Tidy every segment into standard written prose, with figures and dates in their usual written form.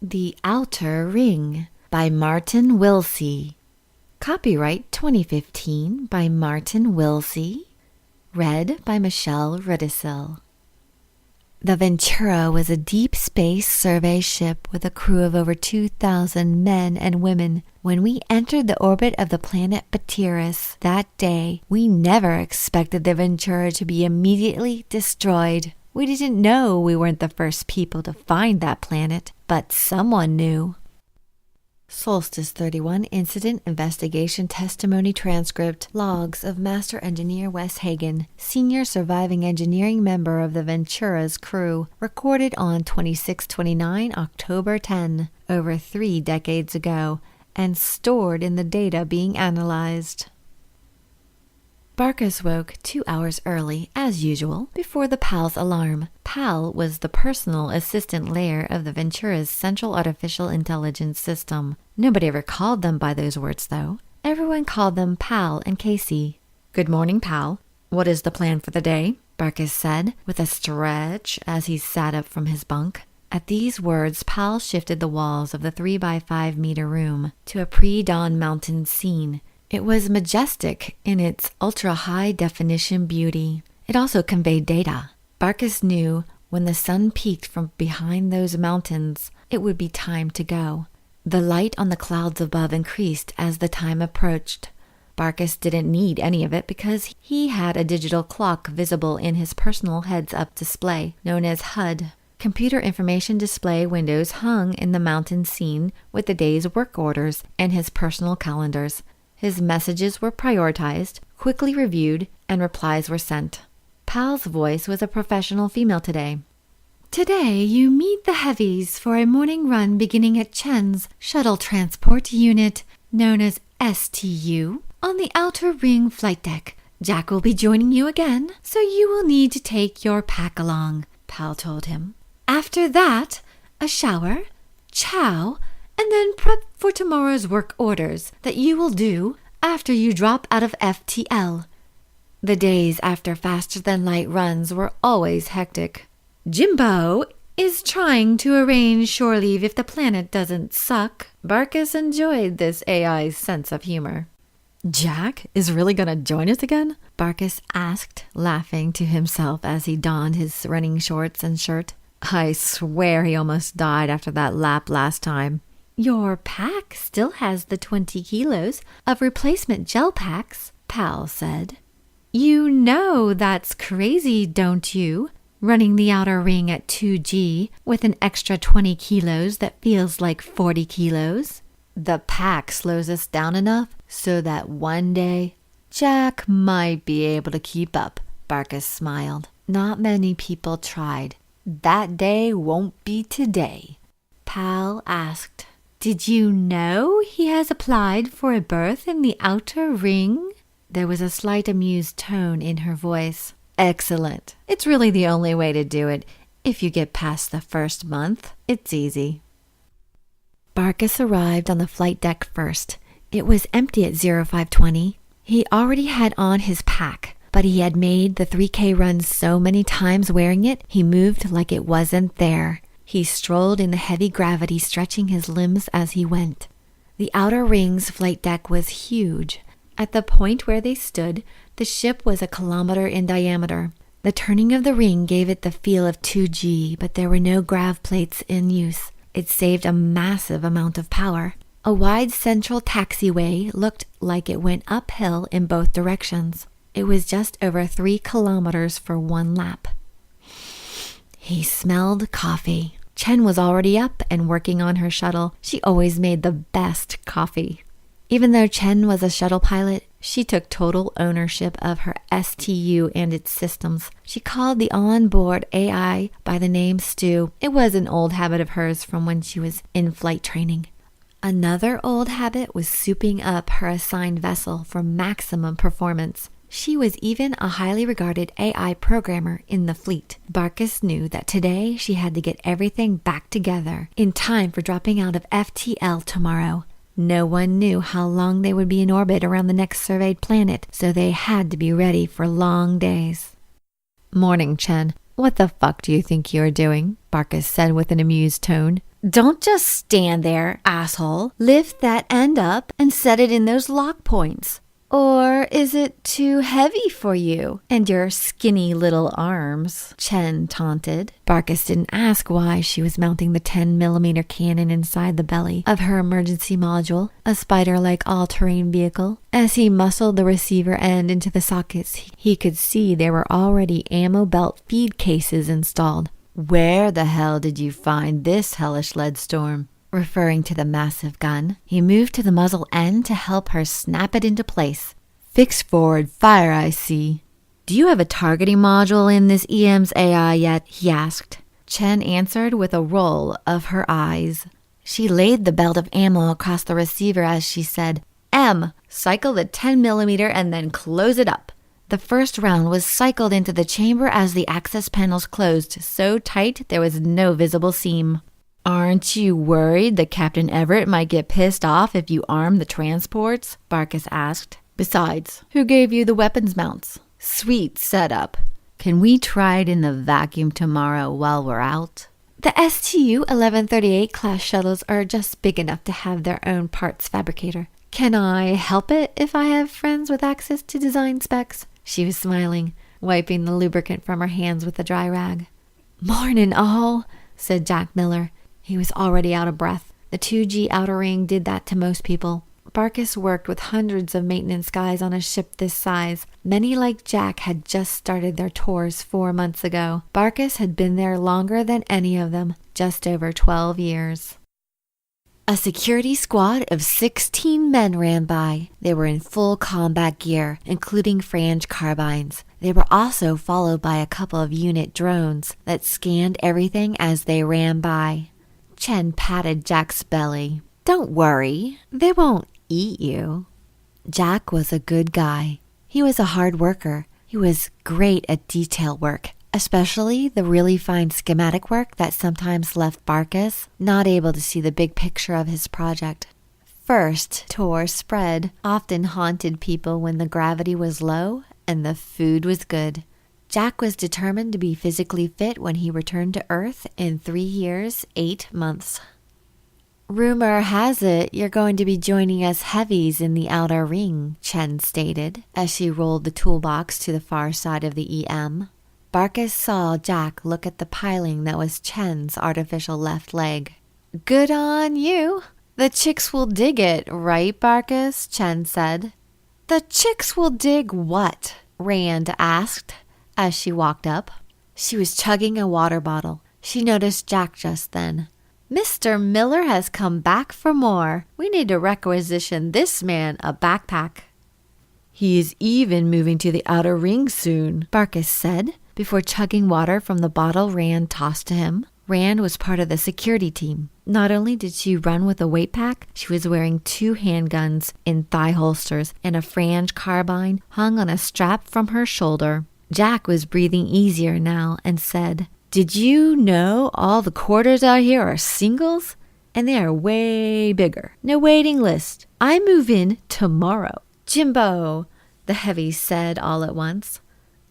The Outer Ring by Martin Wilsey. Copyright 2015 by Martin Wilsey. Read by Michell, Rudacille. The Ventura was a deep space survey ship with a crew of over 2,000 men and women. When we entered the orbit of the planet Batirus that day, we never expected the Ventura to be immediately destroyed. We didn't know we weren't the first people to find that planet, but someone knew. Solstice 31 Incident Investigation Testimony Transcript Logs of Master Engineer Wes Hagen, senior surviving engineering member of the Ventura's crew, recorded on 26/29 October 10, over 3 decades ago, and stored in the data being analyzed. Barkus woke 2 hours early, as usual, before the PAL's alarm. PAL was the personal assistant layer of the Ventura's Central Artificial Intelligence System. Nobody ever called them by those words, though. Everyone called them Pal and Casey. "Good morning, Pal. What is the plan for the day?" Barkus said, with a stretch as he sat up from his bunk. At these words, Pal shifted the walls of the 3x5 meter room to a pre-dawn mountain scene. It was majestic in its ultra-high definition beauty. It also conveyed data. Barkus knew when the sun peeked from behind those mountains, it would be time to go. The light on the clouds above increased as the time approached. Barkus didn't need any of it because he had a digital clock visible in his personal heads-up display, known as HUD. Computer information display windows hung in the mountain scene with the day's work orders and his personal calendars. His messages were prioritized, quickly reviewed, and replies were sent. Pal's voice was a professional female today. "Today you meet the heavies for a morning run beginning at Chen's Shuttle Transport Unit, known as STU, on the Outer Ring flight deck. Jack will be joining you again, so you will need to take your pack along," Pal told him. "After that, a shower, chow, and then prep for tomorrow's work orders that you will do after you drop out of FTL. The days after faster-than-light runs were always hectic. Jimbo is trying to arrange shore leave if the planet doesn't suck." Barkus enjoyed this AI's sense of humor. "Jack is really going to join us again?" Barkus asked, laughing to himself as he donned his running shorts and shirt. "I swear he almost died after that lap last time." "Your pack still has the 20 kilos of replacement gel packs," Pal said. "You know that's crazy, don't you? Running the outer ring at 2G with an extra 20 kilos that feels like 40 kilos. The pack slows us down enough so that one day Jack might be able to keep up," Barkus smiled. "Not many people tried. That day won't be today." Pal asked, "Did you know he has applied for a berth in the Outer Ring?" There was a slight amused tone in her voice. "Excellent. It's really the only way to do it. If you get past the first month, it's easy." Barkus arrived on the flight deck first. It was empty at 0520. He already had on his pack, but he had made the 3K run so many times wearing it, he moved like it wasn't there. He strolled in the heavy gravity, stretching his limbs as he went. The Outer Ring's flight deck was huge. At the point where they stood, the ship was a kilometer in diameter. The turning of the ring gave it the feel of 2G, but there were no grav plates in use. It saved a massive amount of power. A wide central taxiway looked like it went uphill in both directions. It was just over 3 kilometers for one lap. He smelled coffee. Chen was already up and working on her shuttle. She always made the best coffee. Even though Chen was a shuttle pilot, she took total ownership of her STU and its systems. She called the on-board AI by the name Stu. It was an old habit of hers from when she was in flight training. Another old habit was souping up her assigned vessel for maximum performance. She was even a highly regarded AI programmer in the fleet. Barkus knew that today she had to get everything back together in time for dropping out of FTL tomorrow. No one knew how long they would be in orbit around the next surveyed planet, so they had to be ready for long days. "Morning, Chen. "What the fuck do you think you're doing?" Barkis said with an amused tone. "Don't just stand there, asshole. Lift that end up and set it in those lock points. Or is it too heavy for you and your skinny little arms?" Chen taunted. Barkis didn't ask why she was mounting the 10mm cannon inside the belly of her emergency module, a spider-like all-terrain vehicle. As he muscled the receiver end into the sockets, he could see there were already ammo belt feed cases installed. "Where the hell did you find this hellish lead storm?" Referring to the massive gun. He moved to the muzzle end to help her snap it into place. "Fixed forward fire, I see." "Do you have a targeting module in this EM's AI yet?" he asked. Chen answered with a roll of her eyes. She laid the belt of ammo across the receiver as she said, "M, cycle the 10mm and then close it up." The first round was cycled into the chamber as the access panels closed so tight there was no visible seam. "Aren't you worried that Captain Everett might get pissed off if you arm the transports?" Barkis asked. "Besides, who gave you the weapons mounts?" "Sweet setup. Can we try it in the vacuum tomorrow while we're out?" "The STU 1138 class shuttles are just big enough to have their own parts fabricator. Can I help it if I have friends with access to design specs?" She was smiling, wiping the lubricant from her hands with a dry rag. "Mornin' all," said Jack Miller. He was already out of breath. The 2G outer ring did that to most people. Barkis worked with hundreds of maintenance guys on a ship this size. Many like Jack had just started their tours 4 months ago. Barkis had been there longer than any of them, just over 12 years. A security squad of 16 men ran by. They were in full combat gear, including frange carbines. They were also followed by a couple of unit drones that scanned everything as they ran by. Chen patted Jack's belly. "Don't worry, they won't eat you." Jack was a good guy. He was a hard worker. He was great at detail work, especially the really fine schematic work that sometimes left Barkis not able to see the big picture of his project. First, tour spread often haunted people when the gravity was low and the food was good. Jack was determined to be physically fit when he returned to Earth in 3 years, 8 months. "Rumor has it you're going to be joining us heavies in the outer ring," Chen stated, as she rolled the toolbox to the far side of the EM. Barkis saw Jack look at the piling that was Chen's artificial left leg. "Good on you. The chicks will dig it, right, Barkis?" Chen said. "The chicks will dig what?" Rand asked as she walked up. She was chugging a water bottle. She noticed Jack just then. "Mr. Miller has come back for more. We need to requisition this man a backpack." "He is even moving to the outer ring soon," Barkis said, before chugging water from the bottle Rand tossed to him. Rand was part of the security team. Not only did she run with a weight pack, she was wearing 2 handguns in thigh holsters, and a frange carbine hung on a strap from her shoulder. Jack was breathing easier now and said, "Did you know all the quarters out here are singles? And they are way bigger. No waiting list. I move in tomorrow." "Jimbo," the heavies said all at once.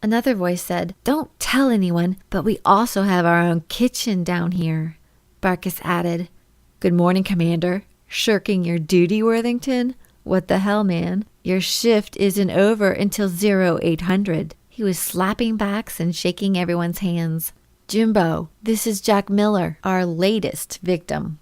Another voice said, "Don't tell anyone, but we also have our own kitchen down here." Barkis added, "Good morning, Commander. Shirking your duty, Worthington? What the hell, man? Your shift isn't over until 0800. He was slapping backs and shaking everyone's hands. "Jimbo, this is Jack Miller, our latest victim."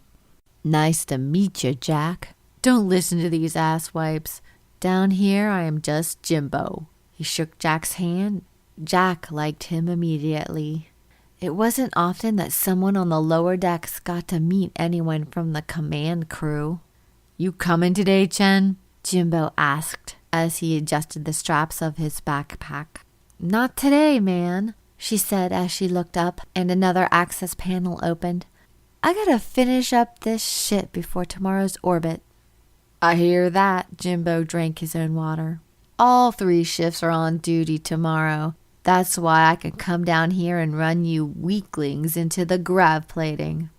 "Nice to meet you, Jack. Don't listen to these asswipes. Down here, I am just Jimbo." He shook Jack's hand. Jack liked him immediately. It wasn't often that someone on the lower decks got to meet anyone from the command crew. "You coming today, Chen?" Jimbo asked as he adjusted the straps of his backpack. "Not today, man," she said as she looked up and another access panel opened. "I gotta finish up this shit before tomorrow's orbit." "I hear that." Jimbo drank his own water. "All 3 shifts are on duty tomorrow. That's why I can come down here and run you weaklings into the grav plating."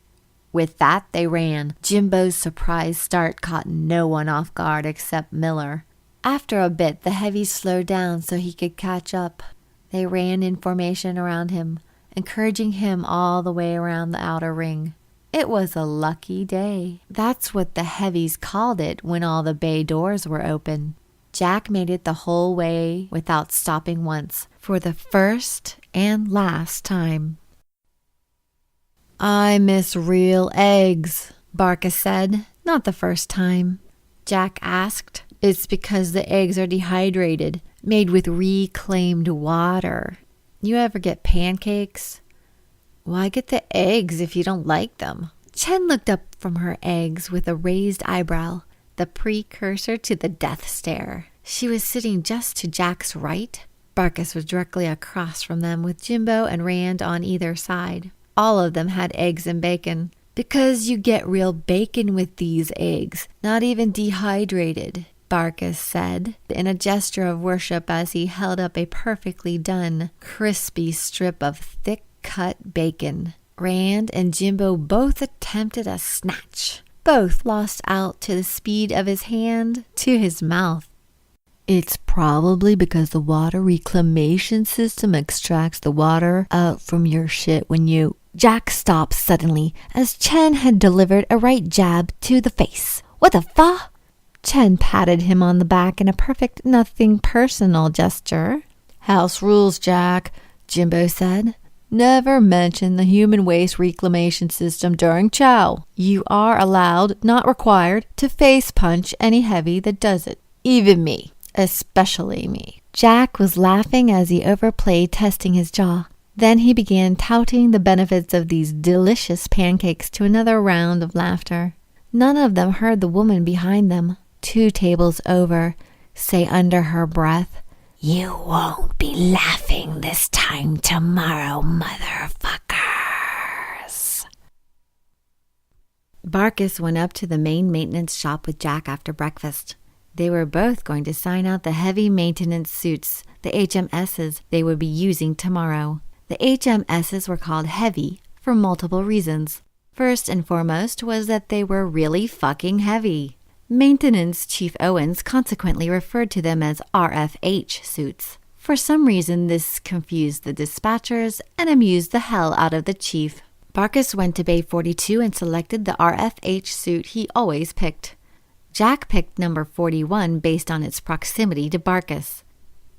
With that, they ran. Jimbo's surprise start caught no one off guard except Miller. After a bit, the heavies slowed down so he could catch up. They ran in formation around him, encouraging him all the way around the outer ring. It was a lucky day. That's what the heavies called it when all the bay doors were open. Jack made it the whole way without stopping once, for the first and last time. "I miss real eggs," Barkus said. Not the first time. Jack asked. "It's because the eggs are dehydrated, made with reclaimed water. You ever get pancakes? Why get the eggs if you don't like them?" Chen looked up from her eggs with a raised eyebrow, the precursor to the death stare. She was sitting just to Jack's right. Barkus was directly across from them with Jimbo and Rand on either side. All of them had eggs and bacon. "Because you get real bacon with these eggs, not even dehydrated," Barkus said, in a gesture of worship as he held up a perfectly done, crispy strip of thick-cut bacon. Rand and Jimbo both attempted a snatch. Both lost out to the speed of his hand to his mouth. "It's probably because the water reclamation system extracts the water out from your shit when you..." Jack stopped suddenly as Chen had delivered a right jab to the face. "What the fuck?" Chen patted him on the back in a perfect nothing personal gesture. "House rules, Jack," Jimbo said. "Never mention the human waste reclamation system during chow. You are allowed, not required, to face punch any heavy that does it. Even me. Especially me." Jack was laughing as he overplayed testing his jaw. Then he began touting the benefits of these delicious pancakes to another round of laughter. None of them heard the woman behind them, 2 tables over, say under her breath, "You won't be laughing this time tomorrow, motherfuckers." Barkus went up to the main maintenance shop with Jack after breakfast. They were both going to sign out the heavy maintenance suits, the HMSs, they would be using tomorrow. The HMSs were called heavy for multiple reasons. First and foremost was that they were really fucking heavy. Maintenance Chief Owens consequently referred to them as RFH suits. For some reason, this confused the dispatchers and amused the hell out of the chief. Barkus went to Bay 42 and selected the RFH suit he always picked. Jack picked number 41 based on its proximity to Barkus.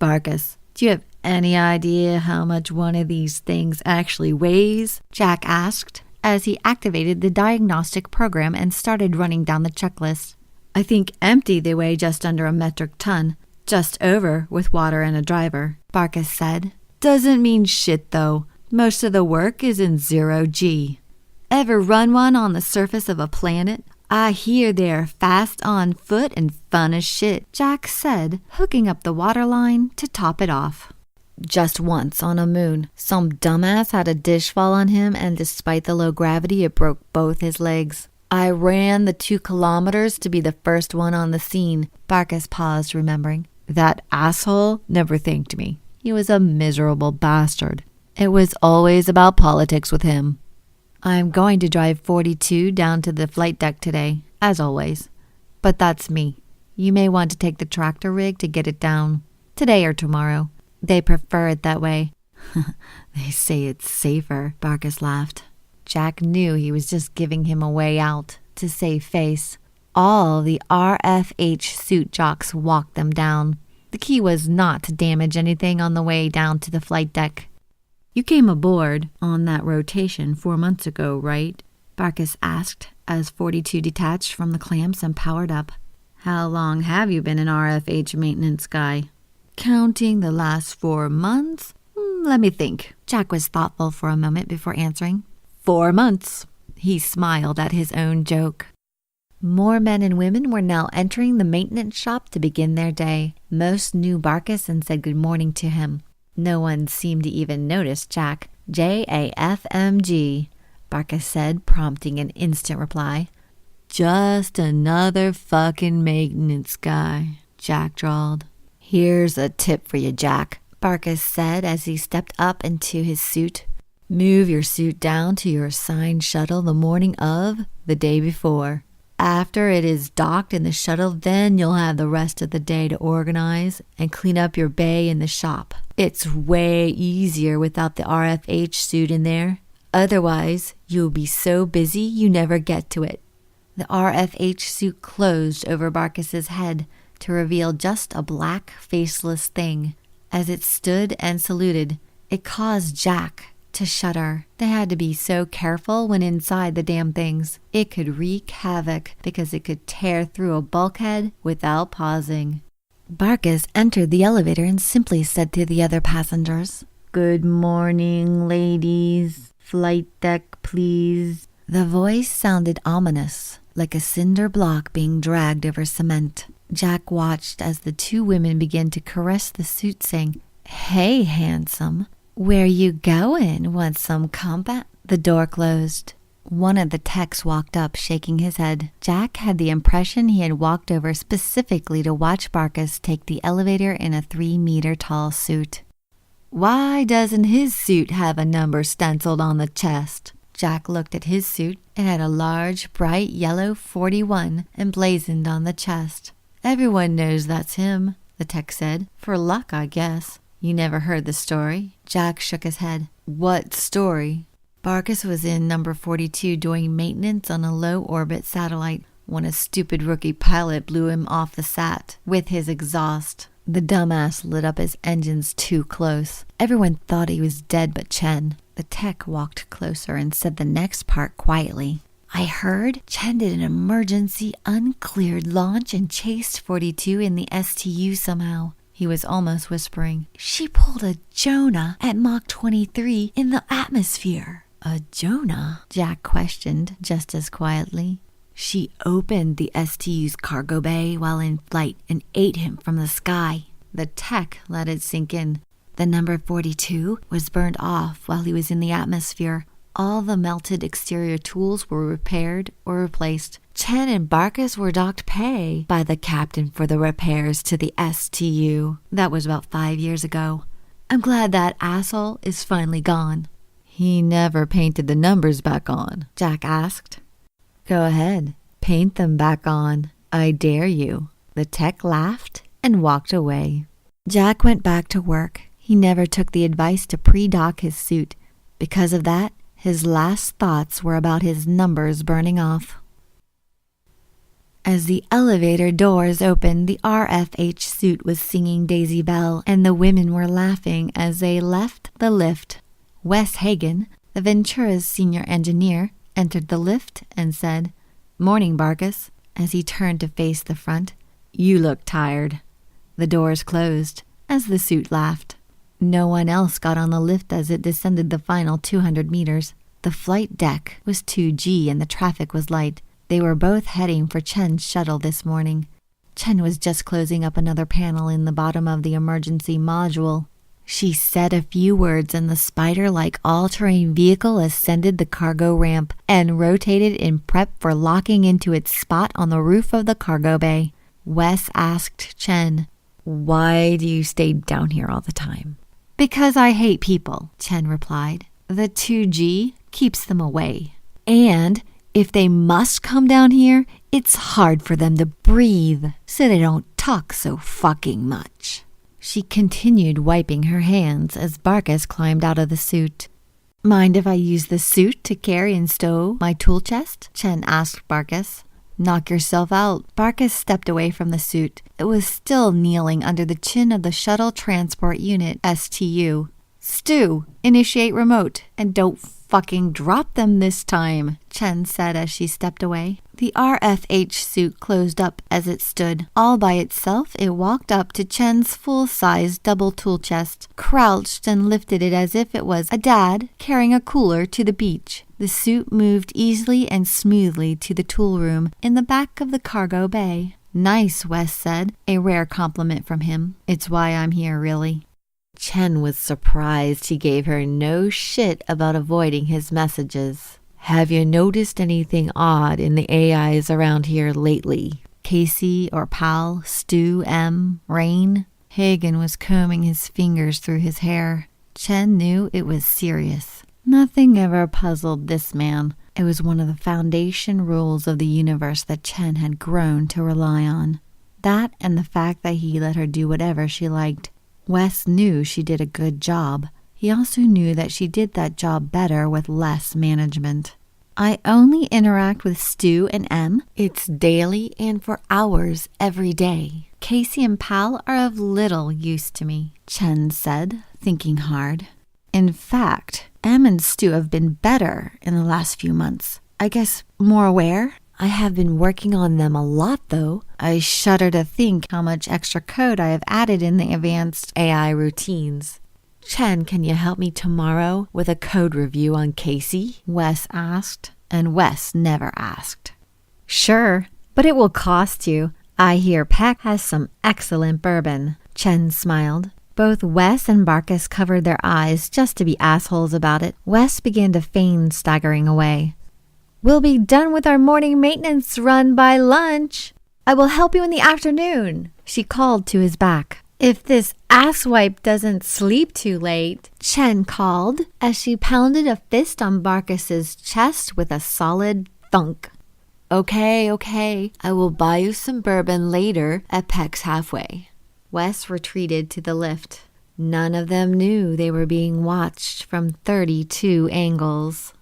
"Barkus, do you have any idea how much one of these things actually weighs?" Jack asked as he activated the diagnostic program and started running down the checklist. "I think empty they weigh just under a metric ton, just over with water and a driver," Barkus said. "Doesn't mean shit though. Most of the work is in 0G. Ever run one on the surface of a planet? I hear they're fast on foot and fun as shit," Jack said, hooking up the water line to top it off. "Just once on a moon. Some dumbass had a dish fall on him, and despite the low gravity, it broke both his legs. I ran the 2 kilometers to be the first one on the scene." Barkus paused, remembering. "That asshole never thanked me. He was a miserable bastard. It was always about politics with him." "I'm going to drive 42 down to the flight deck today, as always. But that's me. You may want to take the tractor rig to get it down. Today or tomorrow. They prefer it that way." "They say it's safer," Barkus laughed. Jack knew he was just giving him a way out to save face. All the RFH suit jocks walked them down. The key was not to damage anything on the way down to the flight deck. "You came aboard on that rotation 4 months ago, right?" Barkus asked as 42 detached from the clamps and powered up. "How long have you been an RFH maintenance guy?" "Counting the last 4 months? Let me think." Jack was thoughtful for a moment before answering. 4 months. He smiled at his own joke. More men and women were now entering the maintenance shop to begin their day. Most knew Barkus and said good morning to him. No one seemed to even notice Jack. "JAFMG," Barkus said, prompting an instant reply. "Just another fucking maintenance guy," Jack drawled. "Here's a tip for you, Jack," Barkus said as he stepped up into his suit. "Move your suit down to your assigned shuttle the morning of the day before. After it is docked in the shuttle, then you'll have the rest of the day to organize and clean up your bay in the shop. It's way easier without the RFH suit in there. Otherwise, you'll be so busy you never get to it. The RFH suit closed over Barkis's head to reveal just a black, faceless thing. As it stood and saluted, it caused Jack to shudder. They had to be so careful when inside the damn things. It could wreak havoc because it could tear through a bulkhead without pausing. Barkis entered the elevator and simply said to the other passengers, "Good morning, ladies. Flight deck, please." The voice sounded ominous, like a cinder block being dragged over cement. Jack watched as the two women began to caress the suit, saying, "Hey, handsome. Where you going? Want some combat?" The door closed. One of the techs walked up, shaking his head. Jack had the impression he had walked over specifically to watch Barkis take the elevator in a 3-meter-tall suit. Why doesn't his suit have a number stenciled on the chest? Jack looked at his suit. It had a large, bright yellow 41 emblazoned on the chest. "Everyone knows that's him," the tech said. "For luck, I guess." "You never heard the story?" Jack shook his head. "What story?" Barkis was in number 42 doing maintenance on a low-orbit satellite when a stupid rookie pilot blew him off the sat with his exhaust. The dumbass lit up his engines too close. Everyone thought he was dead but Chen. The tech walked closer and said the next part quietly. "I heard Chen did an emergency uncleared launch and chased 42 in the STU somehow." He was almost whispering. "She pulled a Jonah at Mach 23 in the atmosphere." "A Jonah?" Jack questioned just as quietly. "She opened the STU's cargo bay while in flight and ate him from the sky." The tech let it sink in. The number 42 was burned off while he was in the atmosphere. All the melted exterior tools were repaired or replaced. Chen and Barkis were docked pay by the captain for the repairs to the STU. That was about 5 years ago. I'm glad that asshole is finally gone. "He never painted the numbers back on?" Jack asked. "Go ahead, paint them back on. I dare you." The tech laughed and walked away. Jack went back to work. He never took the advice to pre-dock his suit. Because of that, his last thoughts were about his numbers burning off. As the elevator doors opened, the RFH suit was singing Daisy Bell, and the women were laughing as they left the lift. Wes Hagen, the Ventura's senior engineer, entered the lift and said, "Morning, Barkis," as he turned to face the front. "You look tired." The doors closed as the suit laughed. No one else got on the lift as it descended the final 200 meters. The flight deck was 2G and the traffic was light. They were both heading for Chen's shuttle this morning. Chen was just closing up another panel in the bottom of the emergency module. She said a few words and the spider-like all-terrain vehicle ascended the cargo ramp and rotated in prep for locking into its spot on the roof of the cargo bay. Wes asked Chen, "Why do you stay down here all the time?" "Because I hate people," Chen replied. "The 2G keeps them away. And if they must come down here, it's hard for them to breathe, so they don't talk so fucking much." She continued wiping her hands as Barkis climbed out of the suit. "Mind if I use the suit to carry and stow my tool chest?" Chen asked Barkis. "Knock yourself out." Barkis stepped away from the suit. It was still kneeling under the chin of the Shuttle Transport Unit, STU. "Stu, initiate remote, and don't fucking drop them this time," Chen said as she stepped away. The RFH suit closed up as it stood. All by itself, it walked up to Chen's full-size double tool chest, crouched and lifted it as if it was a dad carrying a cooler to the beach. The suit moved easily and smoothly to the tool room in the back of the cargo bay. "Nice," Wes said, a rare compliment from him. "It's why I'm here, really." Chen was surprised he gave her no shit about avoiding his messages. "Have you noticed anything odd in the AIs around here lately? Casey or Pal, Stu, M, Rain?" Hagen was combing his fingers through his hair. Chen knew it was serious. Nothing ever puzzled this man. It was one of the foundation rules of the universe that Chen had grown to rely on. That and the fact that he let her do whatever she liked. Wes knew she did a good job. He also knew that she did that job better with less management. I only interact with Stu and Em. It's daily and for hours every day. Casey and Pal are of little use to me, Chen said, thinking hard. In fact, Em and Stu have been better in the last few months. I guess more aware. I have been working on them a lot, though. I shudder to think how much extra code I have added in the advanced AI routines. Chen, can you help me tomorrow with a code review on Casey? Wes asked, and Wes never asked. Sure, but it will cost you. I hear Peck has some excellent bourbon. Chen smiled. Both Wes and Barkus covered their eyes just to be assholes about it. Wes began to feign staggering away. We'll be done with our morning maintenance run by lunch. I will help you in the afternoon, she called to his back. If this asswipe doesn't sleep too late, Chen called as she pounded a fist on Barkus's chest with a solid thunk. Okay, I will buy you some bourbon later at Peck's Halfway. Wes retreated to the lift. None of them knew they were being watched from 32 angles.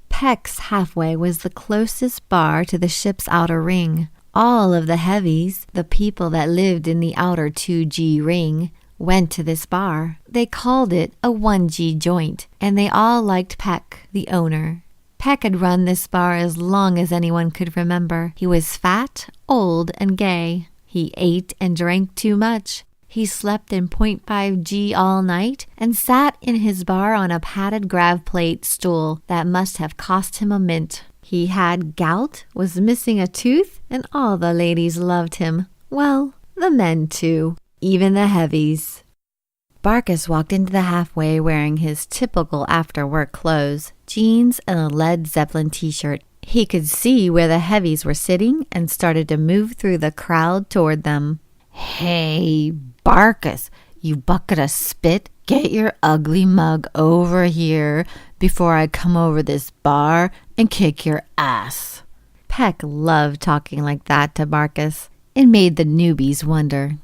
Peck's Halfway was the closest bar to the ship's outer ring. All of the heavies, the people that lived in the outer 2G ring, went to this bar. They called it a 1G joint, and they all liked Peck, the owner. Peck had run this bar as long as anyone could remember. He was fat, old, and gay. He ate and drank too much. He slept in 0.5G all night and sat in his bar on a padded grav plate stool that must have cost him a mint. He had gout, was missing a tooth, and all the ladies loved him. Well, the men too, even the heavies. Barkus walked into the Halfway wearing his typical after-work clothes, jeans and a Led Zeppelin t-shirt. He could see where the heavies were sitting and started to move through the crowd toward them. Hey, Barkus, you bucket of spit, get your ugly mug over here before I come over this bar and kick your ass. Peck loved talking like that to Barkus. It made the newbies wonder.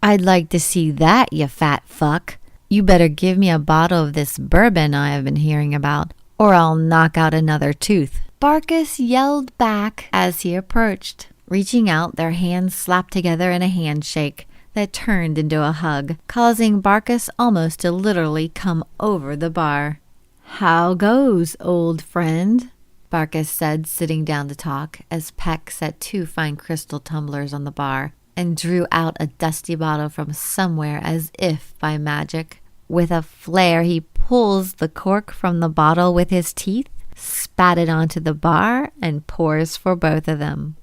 I'd like to see that, you fat fuck. You better give me a bottle of this bourbon I have been hearing about, or I'll knock out another tooth. Barkus yelled back as he approached. Reaching out, their hands slapped together in a handshake that turned into a hug, causing Barkus almost to literally come over the bar. How goes, old friend? Barkus said, sitting down to talk, as Peck set 2 fine crystal tumblers on the bar and drew out a dusty bottle from somewhere as if by magic. With a flair, he pulls the cork from the bottle with his teeth, spat it onto the bar, and pours for both of them.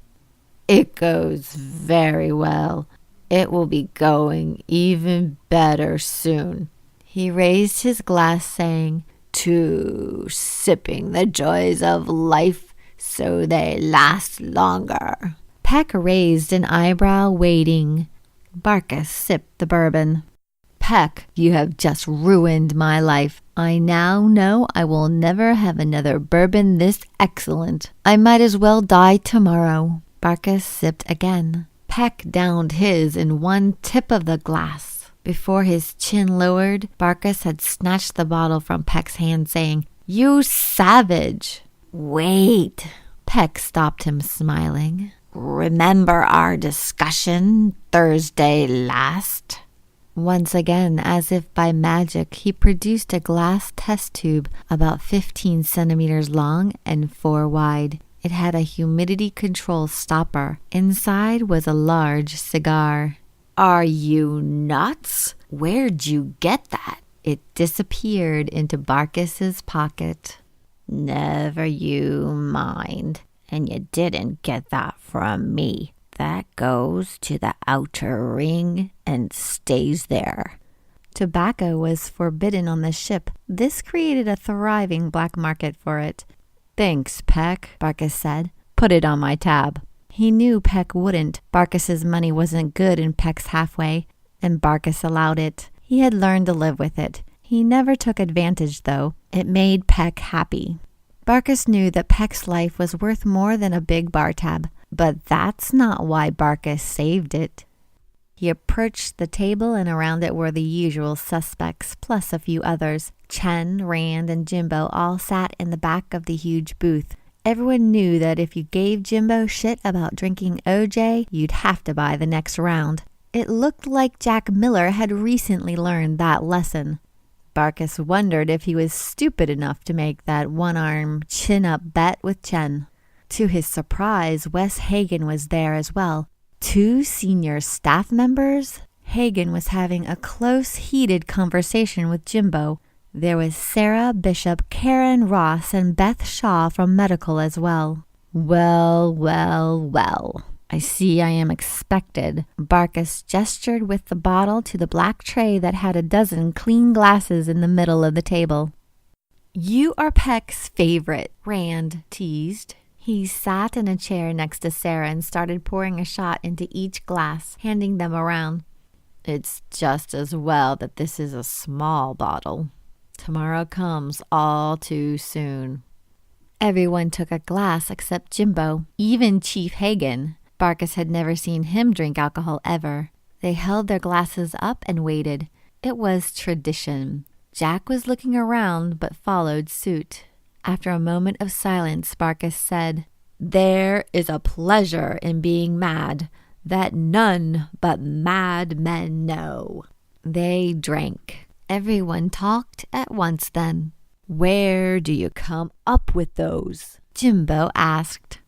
It goes very well. It will be going even better soon. He raised his glass, saying, to sipping the joys of life so they last longer. Peck raised an eyebrow, waiting. Barkus sipped the bourbon. Peck, you have just ruined my life. I now know I will never have another bourbon this excellent. I might as well die tomorrow. Barkus sipped again. Peck downed his in one tip of the glass. Before his chin lowered, Barkus had snatched the bottle from Peck's hand, saying, You savage! Wait! Peck stopped him, smiling. Remember our discussion Thursday last? Once again, as if by magic, he produced a glass test tube about 15 centimeters long and 4 wide. It had a humidity control stopper. Inside was a large cigar. Are you nuts? Where'd you get that? It disappeared into Barkus's pocket. Never you mind. And you didn't get that from me. That goes to the outer ring and stays there. Tobacco was forbidden on the ship. This created a thriving black market for it. Thanks, Peck, Barkus said. Put it on my tab. He knew Peck wouldn't. Barkus's money wasn't good in Peck's Halfway, and Barkus allowed it. He had learned to live with it. He never took advantage, though. It made Peck happy. Barkus knew that Peck's life was worth more than a big bar tab, but that's not why Barkus saved it. He approached the table, and around it were the usual suspects, plus a few others. Chen, Rand, and Jimbo all sat in the back of the huge booth. Everyone knew that if you gave Jimbo shit about drinking OJ, you'd have to buy the next round. It looked like Jack Miller had recently learned that lesson. Barkus wondered if he was stupid enough to make that one-arm, chin-up bet with Chen. To his surprise, Wes Hagen was there as well. 2 senior staff members? Hagen was having a close, heated conversation with Jimbo. There was Sarah, Bishop, Karen, Ross, and Beth Shaw from medical as well. Well. I see I am expected. Barkus gestured with the bottle to the black tray that had a dozen clean glasses in the middle of the table. You are Peck's favorite, Rand teased. He sat in a chair next to Sarah and started pouring a shot into each glass, handing them around. It's just as well that this is a small bottle. Tomorrow comes all too soon. Everyone took a glass except Jimbo, even Chief Hagen. Barkus had never seen him drink alcohol ever. They held their glasses up and waited. It was tradition. Jack was looking around but followed suit. After a moment of silence, Barkus said, "There is a pleasure in being mad that none but mad men know." They drank. Everyone talked at once then. "Where do you come up with those?" Jimbo asked.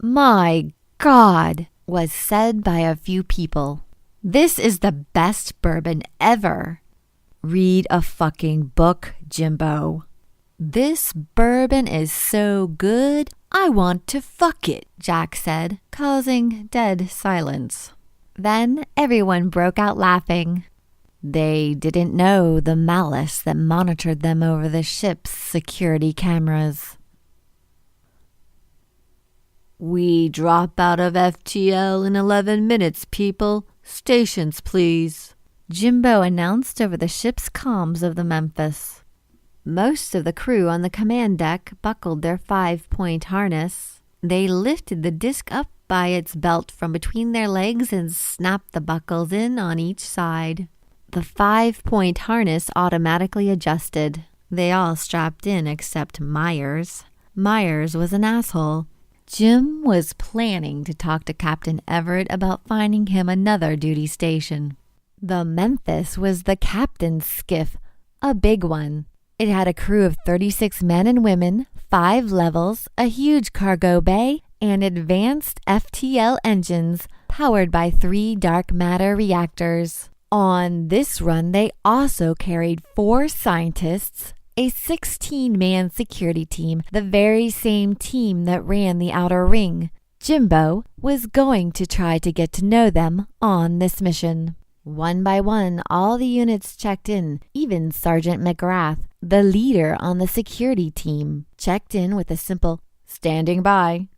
"My God," was said by a few people. "This is the best bourbon ever." "Read a fucking book, Jimbo." "This bourbon is so good, I want to fuck it," Jack said, causing dead silence. Then everyone broke out laughing. They didn't know the malice that monitored them over the ship's security cameras. "We drop out of FTL in 11 minutes, people. Stations, please," Jimbo announced over the ship's comms of the Memphis. Most of the crew on the command deck buckled their 5-point harness. They lifted the disc up by its belt from between their legs and snapped the buckles in on each side. The 5-point harness automatically adjusted. They all strapped in except Myers. Myers was an asshole. Jim was planning to talk to Captain Everett about finding him another duty station. The Memphis was the captain's skiff, a big one. It had a crew of 36 men and women, 5 levels, a huge cargo bay, and advanced FTL engines powered by 3 dark matter reactors. On this run, they also carried 4 scientists, a 16-man security team, the very same team that ran the outer ring. Jimbo was going to try to get to know them on this mission. One by one, all the units checked in, even Sergeant McGrath, the leader on the security team, checked in with a simple, "Standing by."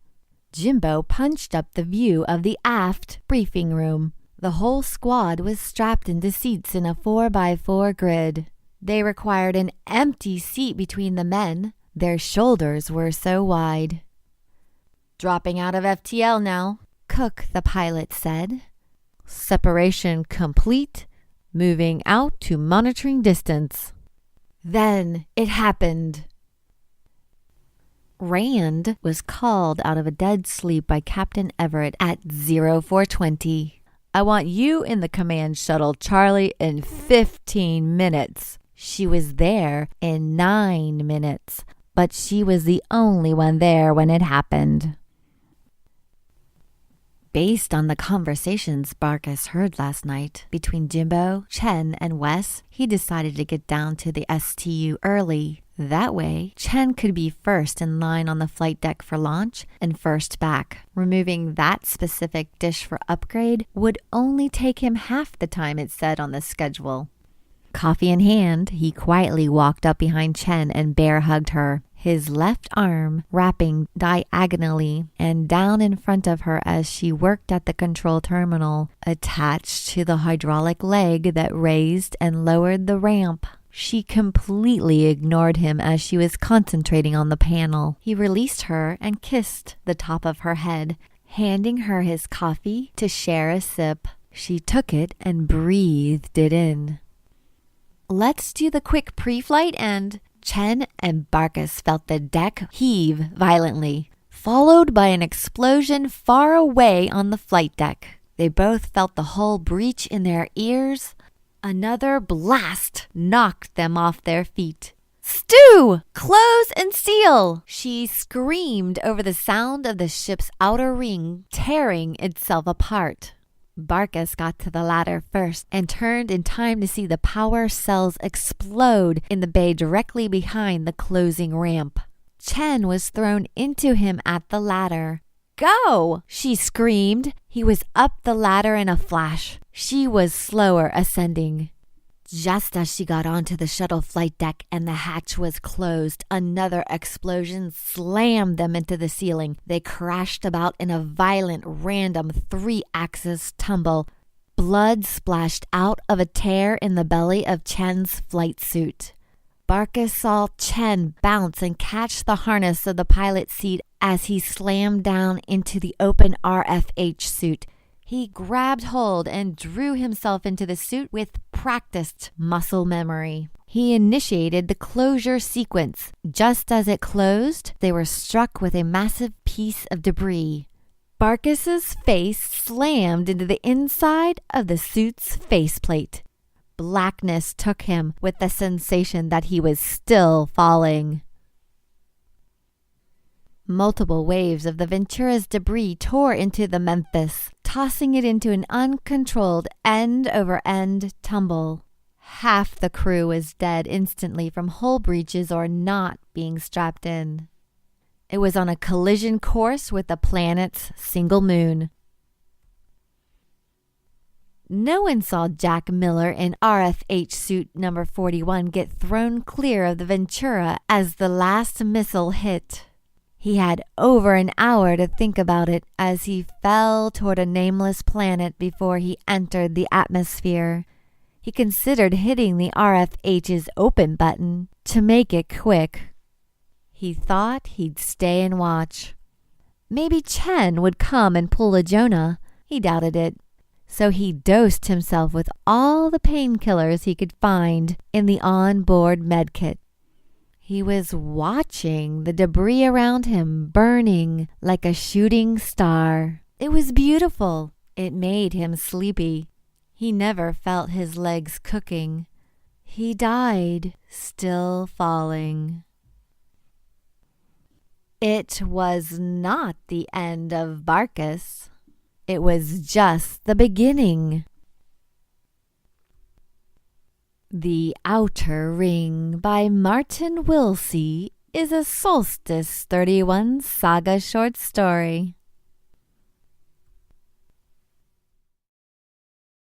Jimbo punched up the view of the aft briefing room. The whole squad was strapped into seats in a 4x4 grid. They required an empty seat between the men. Their shoulders were so wide. "Dropping out of FTL now," Cook, the pilot, said. "Separation complete. Moving out to monitoring distance." Then it happened. Rand was called out of a dead sleep by Captain Everett at 0420. "I want you in the command shuttle, Charlie, in 15 minutes. She was there in 9 minutes, but she was the only one there when it happened. Based on the conversations Barkus heard last night between Jimbo, Chen, and Wes, he decided to get down to the STU early. That way, Chen could be first in line on the flight deck for launch and first back. Removing that specific dish for upgrade would only take him half the time it said on the schedule. Coffee in hand, he quietly walked up behind Chen and bear hugged her, his left arm wrapping diagonally and down in front of her as she worked at the control terminal, attached to the hydraulic leg that raised and lowered the ramp. She completely ignored him as she was concentrating on the panel. He released her and kissed the top of her head, handing her his coffee to share a sip. She took it and breathed it in. "Let's do the quick pre-flight and..." Chen and Barkus felt the deck heave violently, followed by an explosion far away on the flight deck. They both felt the hull breach in their ears. Another blast knocked them off their feet. "Stew! Close and seal!" she screamed over the sound of the ship's outer ring tearing itself apart. Barkus got to the ladder first and turned in time to see the power cells explode in the bay directly behind the closing ramp. Chen was thrown into him at the ladder. "Go!" she screamed. He was up the ladder in a flash. She was slower ascending. Just as she got onto the shuttle flight deck and the hatch was closed, another explosion slammed them into the ceiling. They crashed about in a violent, random 3-axis tumble. Blood splashed out of a tear in the belly of Chen's flight suit. Barkus saw Chen bounce and catch the harness of the pilot's seat as he slammed down into the open RFH suit. He grabbed hold and drew himself into the suit with practiced muscle memory. He initiated the closure sequence. Just as it closed, they were struck with a massive piece of debris. Barkus's face slammed into the inside of the suit's faceplate. Blackness took him with the sensation that he was still falling. Multiple waves of the Ventura's debris tore into the Memphis, tossing it into an uncontrolled end-over-end tumble. Half the crew was dead instantly from hull breaches or not being strapped in. It was on a collision course with the planet's single moon. No one saw Jack Miller in RFH suit number 41 get thrown clear of the Ventura as the last missile hit. He had over an hour to think about it as he fell toward a nameless planet before he entered the atmosphere. He considered hitting the RFH's open button to make it quick. He thought he'd stay and watch. Maybe Chen would come and pull a Jonah. He doubted it. So he dosed himself with all the painkillers he could find in the on-board medkit. He was watching the debris around him burning like a shooting star. It was beautiful. It made him sleepy. He never felt his legs cooking. He died, still falling. It was not the end of Barkus. It was just the beginning. The Outer Ring by Martin Wilsey is a Solstice 31 saga short story.